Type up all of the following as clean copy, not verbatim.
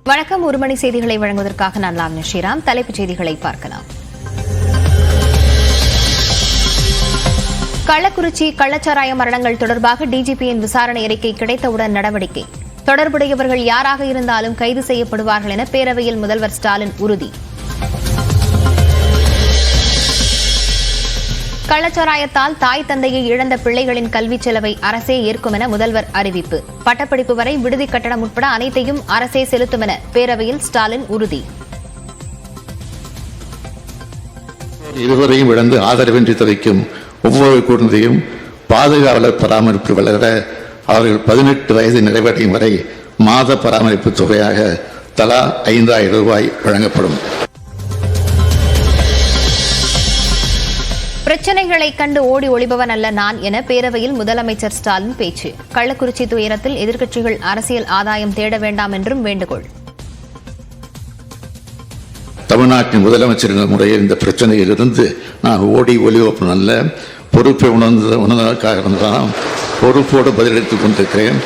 வணக்கம். ஒரு மணி செய்திகளை வழங்குவதற்காக நான் லாவண்யா ஸ்ரீராம். தலைப்புச் செய்திகளை பார்க்கலாம். கள்ளக்குறிச்சி கள்ளச்சாராய மரணங்கள் தொடர்பாக டிஜிபியின் விசாரணை அறிக்கை கிடைத்தவுடன் நடவடிக்கை. தொடர்புடையவர்கள் யாராக இருந்தாலும் கைது செய்யப்படுவார்கள் என பேரவையில் முதல்வர் ஸ்டாலின் உறுதி. கள்ளச்சாராயத்தால் தாய் தந்தையை இழந்த பிள்ளைகளின் கல்விச் செலவை அரசே ஏற்கும் என முதல்வர் அறிவிப்பு. பட்டப்படிப்பு வரை விடுதி கட்டணம் உட்பட அனைத்தையும் அரசே செலுத்தும் என பேரவையில் ஸ்டாலின் உறுதி. இருவரையும் இழந்து ஆதரவின்றி தவிக்கும் ஒவ்வொரு குழந்தையும் பாதுகாவலர் பராமரிப்பு வளர அவர்கள் 18 வயது நிறைவடையும் வரை மாத பராமரிப்பு தொகையாக தலா 5,000 ரூபாய் வழங்கப்படும். பிரச்சனைகளை கண்டு ஓடி ஒளிபவன் அல்ல நான் என பேரவையில் முதலமைச்சர் ஸ்டாலின் பேச்சு. கள்ளக்குறிச்சி துயரத்தில் எதிர்க்கட்சிகள் அரசியல் ஆதாயம் தேட வேண்டாம் என்றும் வேண்டுகோள். தமிழ்நாட்டின் முதலமைச்சர் முறையில் இந்த பிரச்சனையிலிருந்து நான் ஓடி ஒளிபவன் அல்ல, பொறுப்பை உணர்ந்ததற்காக இருந்தாலும் பொறுப்போடு பதிலளித்துக் கொண்டிருக்கிறேன்.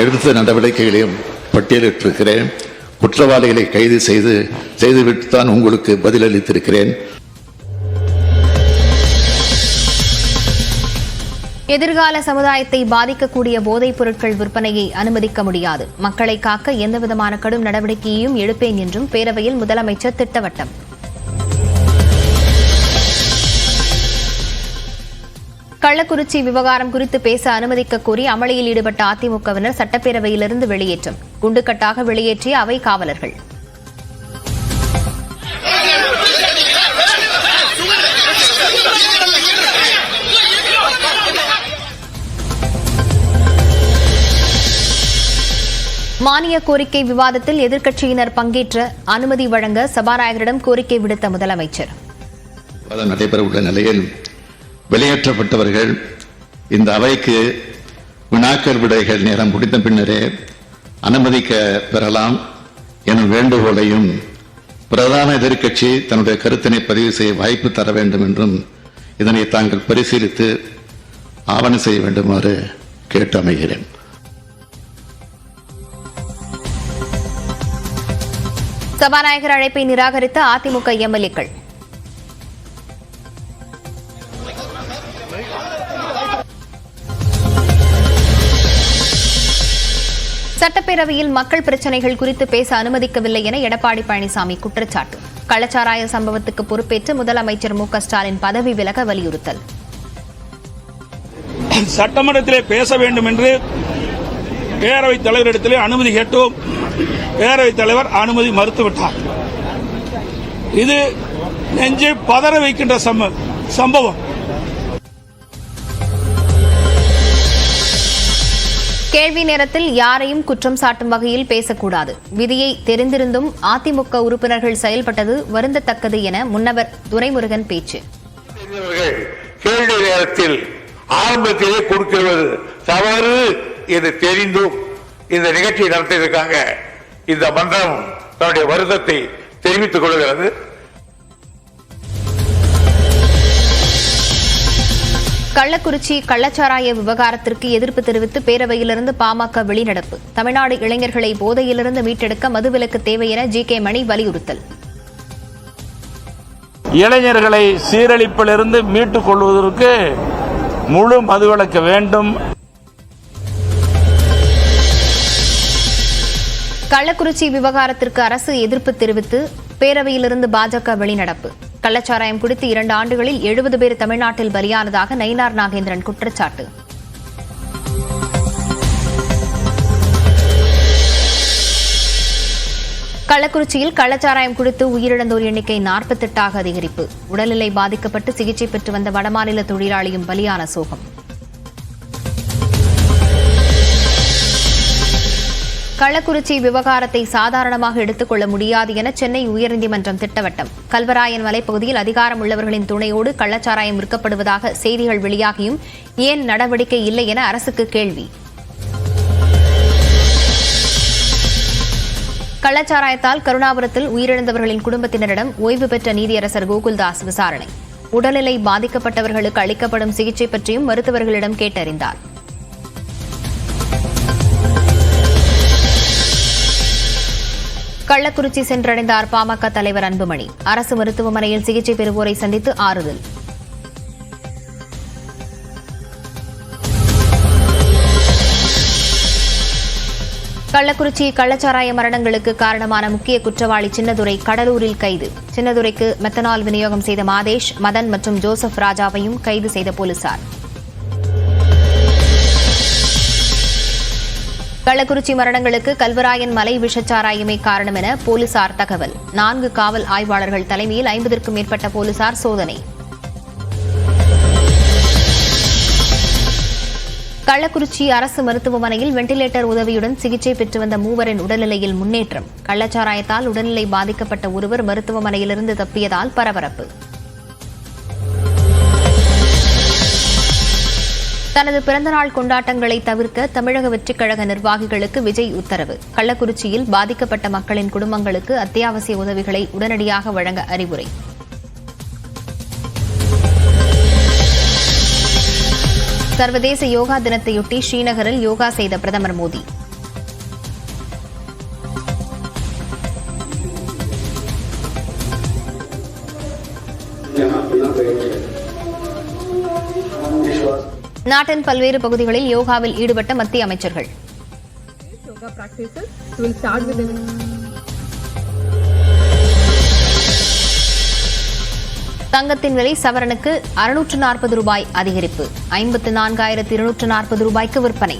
எடுத்த நடவடிக்கைகளையும் பட்டியலிட்டிருக்கிறேன். குற்றவாளிகளை கைது செய்துவிட்டுத்தான் உங்களுக்கு பதிலளித்திருக்கிறேன். எதிர்கால சமுதாயத்தை பாதிக்கக்கூடிய போதைப் பொருட்கள் விற்பனையை அனுமதிக்க முடியாது. மக்களை காக்க எந்தவிதமான கடும் நடவடிக்கையையும் எடுப்பேன் என்றும் பேரவையில் முதலமைச்சர் திட்டவட்டம். கள்ளக்குறிச்சி விவகாரம் குறித்து பேச அனுமதிக்க கோரி அமளியில் ஈடுபட்ட அதிமுகவினர் சட்டப்பேரவையிலிருந்து வெளியேற்றம். குண்டுக்கட்டாக வெளியேற்றிய அவை காவலர்கள். மானிய கோரிக்கை விவாதத்தில் எதிர்க்கட்சியினர் பங்கேற்ற அனுமதி வழங்க சபாநாயகரிடம் கோரிக்கை விடுத்த முதலமைச்சர். நடைபெறவுள்ள நிலையில் வெளியேற்றப்பட்டவர்கள் இந்த அவைக்கு வினாக்கள் விடைகள் நேரம் முடிந்த பின்னரே அனுமதிக்க பெறலாம் எனும் வேண்டுகோளையும் பிரதான எதிர்க்கட்சி தன்னுடைய கருத்தினை பதிவு செய்ய வாய்ப்பு தர வேண்டும் என்றும் இதனை தாங்கள் பரிசீலித்து ஆவணம் செய்ய வேண்டுமாறு கேட்டு அமைகிறேன். சபாநாயகர் அழைப்பை நிராகரித்த அதிமுக எம்எல்ஏக்கள். சட்டப்பேரவையில் மக்கள் பிரச்சினைகள் குறித்து பேச அனுமதிக்கவில்லை என எடப்பாடி பழனிசாமி குற்றச்சாட்டு. கள்ளச்சாராய சம்பவத்துக்கு பொறுப்பேற்று முதலமைச்சர் மு.க.ஸ்டாலின் பதவி விலக வலியுறுத்தல். சட்டமன்றத்திலே பேச வேண்டும் என்று பேரவைத் தலைவரிடத்திலே அனுமதி கேட்டோம். பேரவைத் தலைவர் அனுமதி மறுத்துவிட்டார். இது நெஞ்சை பதற வைக்கின்ற சம்பவம். கேள்வி நேரத்தில் யாரையும் குற்றம் சாட்டும் வகையில் பேசக்கூடாது. விதியை தெரிந்திருந்தும் அதிமுக உறுப்பினர்கள் செயல்பட்டது வருந்தத்தக்கது என முன்னவர் துரைமுருகன் பேச்சு. கேள்வி நேரத்தில் ஆரம்பத்திலே கொடுக்கிறது தவறு என்று தெரிந்தும் இந்த நிகழ்ச்சியை நடத்தியதற்காக இந்த மன்றம் தன்னுடைய வருத்தத்தை தெரிவித்துக் கொள்கிறது. கள்ளக்குறிச்சி கள்ளச்சாராய விவகாரத்திற்கு எதிர்ப்பு தெரிவித்து பேரவையிலிருந்து பாமக வெளிநடப்பு. தமிழ்நாடு இளைஞர்களை போதையிலிருந்து மீட்டெடுக்க மதுவிலக்கு தேவை என ஜி.கே. மணி வலியுறுத்தல். இளைஞர்களை சீரழிப்பிலிருந்து மீட்டுக் கொள்வதற்கு முழு மதுவிலக்கு வேண்டும். கள்ளக்குறிச்சி விவகாரத்திற்கு அரசு எதிர்ப்பு தெரிவித்து பேரவையிலிருந்து பாஜக வெளிநடப்பு. கள்ளச்சாராயம் குடித்து 2 ஆண்டுகளில் 70 பேர் தமிழ்நாட்டில் பலியானதாக நயினார் நாகேந்திரன் குற்றச்சாட்டு. கள்ளக்குறிச்சியில் கள்ளச்சாராயம் குடித்து உயிரிழந்தோர் எண்ணிக்கை 48ஆக அதிகரிப்பு. உடல்நிலை பாதிக்கப்பட்டு சிகிச்சை பெற்று வந்த வடமாநில தொழிலாளியும் பலியான சோகம். கள்ளக்குறிச்சி விவகாரத்தை சாதாரணமாக எடுத்துக் கொள்ள முடியாது என சென்னை உயர்நீதிமன்றம் திட்டவட்டம். கல்வராயன் மலைப்பகுதியில் அதிகாரம் உள்ளவர்களின் துணையோடு கள்ளச்சாராயம் விற்கப்படுவதாக செய்திகள் வெளியாகியும் ஏன் நடவடிக்கை இல்லை என அரசுக்கு கேள்வி. கள்ளச்சாராயத்தால் கருணாபுரத்தில் உயிரிழந்தவர்களின் குடும்பத்தினரிடம் ஓய்வு பெற்ற நீதியரசர் கோகுல்தாஸ் விசாரணை. உடல்நிலை பாதிக்கப்பட்டவர்களுக்கு அளிக்கப்படும் சிகிச்சை பற்றியும் மருத்துவர்களிடம் கேட்டறிந்தார். கள்ளக்குறிச்சி சென்றடைந்தார் பாமக தலைவர் அன்புமணி. அரசு மருத்துவமனையில் சிகிச்சை பெறுவோரை சந்தித்து ஆறுதல். கள்ளக்குறிச்சி கள்ளச்சாராய மரணங்களுக்கு காரணமான முக்கிய குற்றவாளி சின்னதுரை கடலூரில் கைது. சின்னதுரைக்கு மெத்தனால் விநியோகம் செய்த மாதேஷ், மதன் மற்றும் ஜோசப் ராஜாவையும் கைது செய்த போலீசார். கள்ளக்குறிச்சி மரணங்களுக்கு கல்வராயன் மலை விஷச்சாராயமே காரணம் என போலீசார் தகவல். 4 காவல் ஆய்வாளர்கள் தலைமையில் 50க்கும் மேற்பட்ட போலீசார் சோதனை. கள்ளக்குறிச்சி அரசு மருத்துவமனையில் வெண்டிலேட்டர் உதவியுடன் சிகிச்சை பெற்று வந்த 3 உடல்நிலையில் முன்னேற்றம். கள்ளச்சாராயத்தால் உடல்நிலை பாதிக்கப்பட்ட ஒருவர் மருத்துவமனையிலிருந்து தப்பியதால் பரபரப்பு. தனது பிறந்தநாள் கொண்டாட்டங்களை தவிர்க்க தமிழக வெற்றிக் கழக நிர்வாகிகளுக்கு விஜய் உத்தரவு. கள்ளக்குறிச்சியில் பாதிக்கப்பட்ட மக்களின் குடும்பங்களுக்கு அத்தியாவசிய உதவிகளை உடனடியாக வழங்க அறிவுரை. சர்வதேச யோகா தினத்தையொட்டி ஸ்ரீநகரில் யோகா செய்த பிரதமர் மோடி. நாட்டின் பல்வேறு பகுதிகளில் யோகாவில் ஈடுபட்ட மத்திய அமைச்சர்கள். தங்கத்தின் விலை சவரனுக்கு 640 ரூபாய் அதிகரிப்பு. 54,240 ரூபாய்க்கு விற்பனை.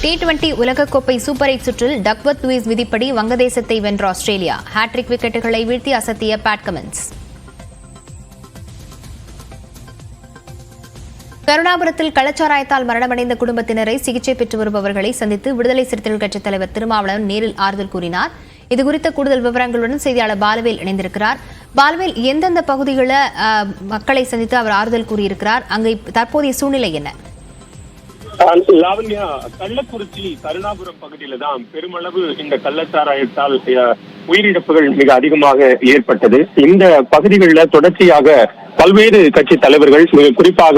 T20 உலகக்கோப்பை சூப்பர் 8 சுற்றில் டக்வர்த் லூயிஸ் விதிப்படி வங்கதேசத்தை வென்ற ஆஸ்திரேலியா. ஹாட்ரிக் விக்கெட்டுகளை வீழ்த்தி அசத்திய பேட் கமின்ஸ். கருணாபுரத்தில் கள்ளச்சாராயத்தால் மரணமடைந்த குடும்பத்தினரை சிகிச்சை பெற்று வருபவர்களை சந்தித்து விடுதலை சிறுத்தைகள் கட்சித் தலைவர் திருமாவளவன் நேரில் ஆறுதல் கூறினார். இதுகுறித்த கூடுதல் விவரங்களுடன் செய்தியாளர் பாலவேல் இணைந்திருக்கிறார். பாலவேல், எந்தெந்த பகுதிகளில் மக்களை சந்தித்து அவர் ஆறுதல் கூறியிருக்கிறார்? அங்கு தற்போதைய சூழ்நிலை என்ன? லாவண்யா, கள்ளக்குறிச்சி கருணாபுரம் பகுதியில தான் பெருமளவு இந்த கள்ளச்சாராயத்தால் உயிரிழப்புகள் மிக அதிகமாக ஏற்பட்டது. இந்த பகுதிகளில் தொடர்ச்சியாக பல்வேறு கட்சி தலைவர்கள், மிக குறிப்பாக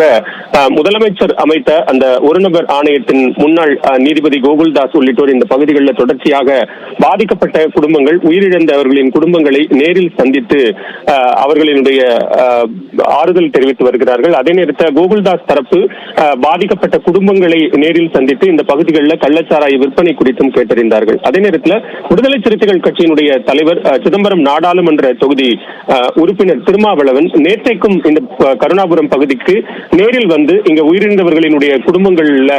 முதலமைச்சர் அமைத்த அந்த ஒருநபர் ஆணையத்தின் முன்னாள் நீதிபதி கோகுல்தாஸ் உள்ளிட்டோர் இந்த பகுதிகளில் தொடர்ச்சியாக பாதிக்கப்பட்ட குடும்பங்கள், உயிரிழந்தவர்களின் குடும்பங்களை நேரில் சந்தித்து அவர்களினுடைய ஆறுதல் தெரிவித்து வருகிறார்கள். அதே நேரத்தில் கோகுல்தாஸ் தரப்பு பாதிக்கப்பட்ட குடும்பங்களை நேரில் சந்தித்து இந்த பகுதிகளில் கள்ளச்சாராய விற்பனை குறித்தும் கேட்டறிந்தார்கள். அதே நேரத்தில் விடுதலை சிறுத்தைகள் கட்சியினுடைய தலைவர் சிதம்பரம் நாடாளுமன்ற தொகுதி உறுப்பினர் திருமாவளவன் நேற்றைக்கும் இந்த கருணாபுரம் பகுதிக்கு நேரில் வந்து இங்க உயிரிழந்தவர்களினுடைய குடும்பங்கள்ல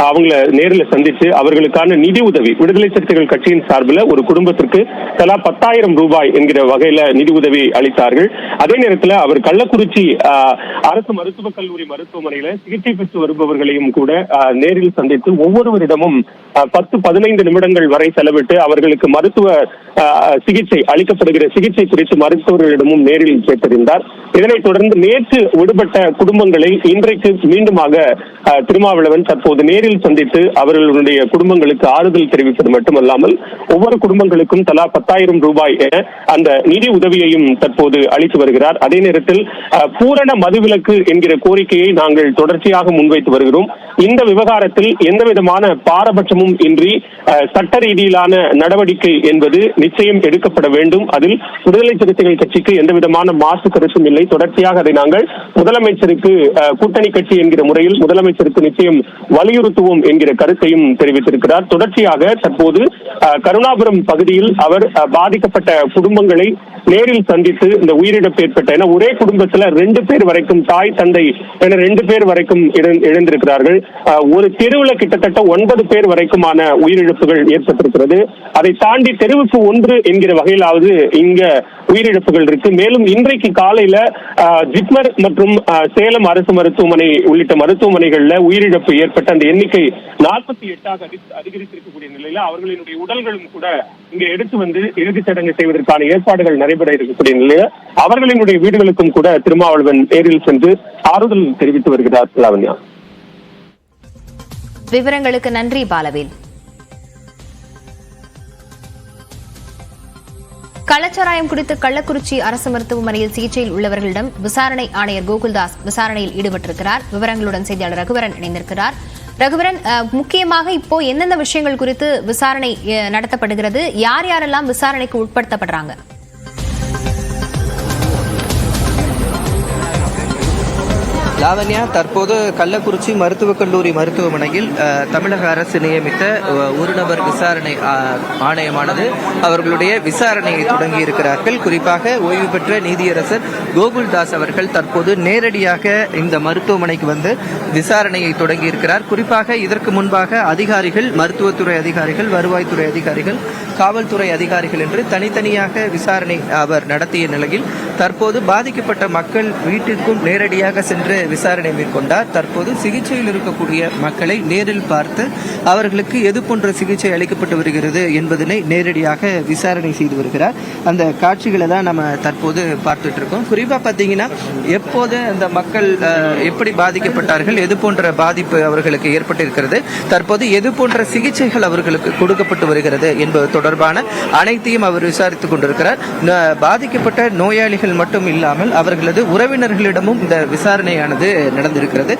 அவங்கள நேரில் சந்தித்து அவர்களுக்கான நிதி உதவி விடுதலை சிறுத்தைகள் கட்சியின் சார்பில் ஒரு குடும்பத்திற்கு தலா 10,000 ரூபாய் என்கிற வகையில நிதி உதவி அளித்தார்கள். அதே நேரத்தில் அவர் கள்ளக்குறிச்சி அரசு மருத்துவக் கல்லூரி மருத்துவமனையில சிகிச்சை பெற்று வருபவர்களையும் கூட நேரில் சந்தித்து ஒவ்வொருவரிடமும் 10-15 நிமிடங்கள் வரை செலவிட்டு அவர்களுக்கு மருத்துவ சிகிச்சை அளிக்கப்படுகிற சிகிச்சை குறித்து மருத்துவர்களிடமும் நேரில் கேட்டறிந்தார். இதனைத் தொடர்ந்து நேற்று விடுபட்ட குடும்பங்களை இன்றைக்கு மீண்டுமாக திருமாவளவன் தற்போது நேரில் சந்தித்து அவர்களுடைய குடும்பங்களுக்கு ஆறுதல் தெரிவிப்பது மட்டுமல்லாமல் ஒவ்வொரு குடும்பங்களுக்கும் தலா 10,000 ரூபாய் என அந்த நிதி உதவியையும் தற்போது அளித்து வருகிறார். அதே நேரத்தில் பூரண மதுவிலக்கு என்கிற கோரிக்கையை நாங்கள் தொடர்ச்சியாக முன்வைத்து வருகிறோம். இந்த விவகாரத்தில் எந்தவிதமான பாரபட்சமும் இன்றி சட்ட ரீதியிலான நடவடிக்கை என்பது நிச்சயம் எடுக்கப்பட வேண்டும். அதில் விடுதலை சிறுத்தைகள் கட்சிக்கு எந்தவிதமான மாற்று கருத்தும் இல்லை. தொடர்ச்சியாக அதை நாங்கள் முதலமைச்சருக்கு கூட்டணி கட்சி என்கிற முறையில் முதலமைச்சருக்கு நிச்சயம் வலியுறுத்துவோம் என்கிற கருத்தையும் தெரிவித்திருக்கிறார். தொடர்ச்சியாக தற்போது கருணாபுரம் பகுதியில் அவர் பாதிக்கப்பட்ட குடும்பங்களை நேரில் சந்தித்து இந்த உயிரிழப்பு ஏற்பட்ட என ஒரே குடும்பத்தில் 2 பேர் வரைக்கும் தாய் தந்தை என 2 பேர் வரைக்கும் இழந்திருக்கிறார்கள். ஒரு தெருவில் கிட்டத்தட்ட 9 பேர் வரைக்குமான உயிரிழப்புகள் ஏற்பட்டிருக்கிறது. அதை தாண்டி தெருவுக்கு 1 என்கிற வகையிலாவது இங்க உயிரிழப்புகள் இருக்கு. மேலும் இன்றைக்கு காலையில ஜிப்மர் மற்றும் சேலம் அரசு மருத்துவமனை உள்ளிட்ட மருத்துவமனைகள்ல உயிரிழப்பு ஏற்பட்ட அந்த எண்ணிக்கை 48ஆக அதிகரித்திருக்கக்கூடிய நிலையில அவர்களினுடைய உடல்களும் கூட இங்க எடுத்து வந்து இறுதிச் சடங்கு செய்வதற்கான ஏற்பாடுகள் நடைபெற இருக்கக்கூடிய நிலையில அவர்களினுடைய வீடுகளுக்கும் கூட திருமாவளவன் நேரில் சென்று ஆறுதல் தெரிவித்து வருகிறார். லாவண்யா, விவரங்களுக்கு நன்றி பாலவேல். கள்ளச்சாராயம் குறித்து கள்ளக்குறிச்சி அரசு மருத்துவமனையில் சிகிச்சையில் உள்ளவர்களிடம் விசாரணை ஆணையர் கோகுல்தாஸ் விசாரணையில் ஈடுபட்டிருக்கிறார். விவரங்களுடன் செய்தியாளர் ரகுவரன் இணைந்திருக்கிறார். ரகுவரன், முக்கியமாக இப்போ எந்தெந்த விஷயங்கள் குறித்து விசாரணை நடத்தப்படுகிறது, யார் யாரெல்லாம் விசாரணைக்கு உட்படுத்தப்படுறாங்க? லாவண்யா, தற்போது கள்ளக்குறிச்சி மருத்துவக் கல்லூரி மருத்துவமனையில் தமிழக அரசு நியமித்த ஒரு நபர் விசாரணை ஆணையமானது அவர்களுடைய விசாரணையை தொடங்கி இருக்கிறார்கள். குறிப்பாக ஓய்வு பெற்ற நீதியரசர் கோகுல்தாஸ் அவர்கள் தற்போது நேரடியாக இந்த மருத்துவமனைக்கு வந்து விசாரணையை தொடங்கி இருக்கிறார். குறிப்பாக இதற்கு முன்பாக அதிகாரிகள், மருத்துவத்துறை அதிகாரிகள், வருவாய்த்துறை அதிகாரிகள், காவல்துறை அதிகாரிகள் என்று தனித்தனியாக விசாரணை அவர் நடத்திய நிலையில் தற்போது பாதிக்கப்பட்ட மக்கள் வீட்டிற்கும் நேரடியாக சென்று விசாரணை மேற்கொண்டார். தற்போது சிகிச்சையில் இருக்கக்கூடிய மக்களை நேரில் பார்த்து அவர்களுக்கு எது போன்ற சிகிச்சை அளிக்கப்பட்டு வருகிறது என்பதனை நேரடியாக விசாரணை செய்து வருகிறார். அந்த காட்சிகளை தான் நம்ம தற்போது பார்த்துட்டு இருக்கோம். குறிப்பா பார்த்தீங்கன்னா, எப்போது அந்த மக்கள் எப்படி பாதிக்கப்பட்டார்கள், எது போன்ற பாதிப்பு அவர்களுக்கு ஏற்பட்டிருக்கிறது, தற்போது எது போன்ற சிகிச்சைகள் அவர்களுக்கு கொடுக்கப்பட்டு வருகிறது என்பது தொடர்பான அனைத்தையும் அவர் விசாரித்துக் கொண்டிருக்கிறார். பாதிக்கப்பட்ட நோயாளிகள் மட்டும் இல்லாமல் அவர்களது உறவினர்களிடமும் இந்த விசாரணையானது நடந்திருக்கிறது.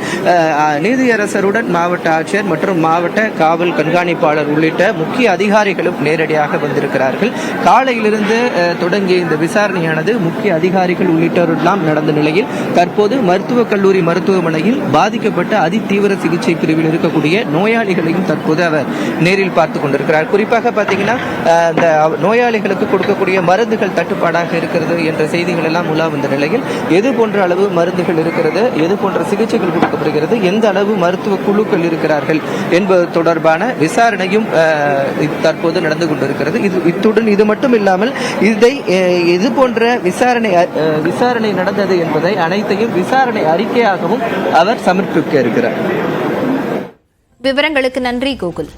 நீதியரசருடன் மாவட்ட ஆட்சியர் மற்றும் மாவட்ட காவல் கண்காணிப்பாளர் உள்ளிட்ட முக்கிய அதிகாரிகளும் நேரடியாக வந்திருக்கிறார்கள். காலையிலிருந்து தொடங்கிய இந்த விசாரணையானது முக்கிய அதிகாரிகள் உள்ளிட்டோரெல்லாம் நடந்த நிலையில் தற்போது மருத்துவக் கல்லூரி மருத்துவமனையில் பாதிக்கப்பட்ட அதிதீவிர சிகிச்சை பிரிவில் இருக்கக்கூடிய நோயாளிகளையும் தற்போது அவர் நேரில் பார்த்துக் கொண்டிருக்கிறார். குறிப்பாக பார்த்தீங்கன்னா, இந்த நோயாளிகளுக்கு கொடுக்கக்கூடிய மருந்துகள் தட்டுப்பாடாக இருக்கிறது என்ற செய்திகள் எல்லாம் உலா வந்த நிலையில் எது போன்ற அளவு மருந்துகள் இருக்கிறது, எது போன்ற சிகிச்சைகள் கொடுக்கப்படுகிறது, எந்த அளவு மருத்துவ குழுக்கள் இருக்கிறார்கள் என்பது தொடர்பான விசாரணையும் தற்போது நடந்து கொண்டிருக்கிறது. இத்துடன் இது மட்டும் இல்லாமல் இது போன்ற விசாரணை நடந்தது என்பதை அனைத்தையும் விசாரணை அறிக்கையாகவும் அவர் சமர்ப்பிக்க இருக்கிறார். விவரங்களுக்கு நன்றி கோகுல்.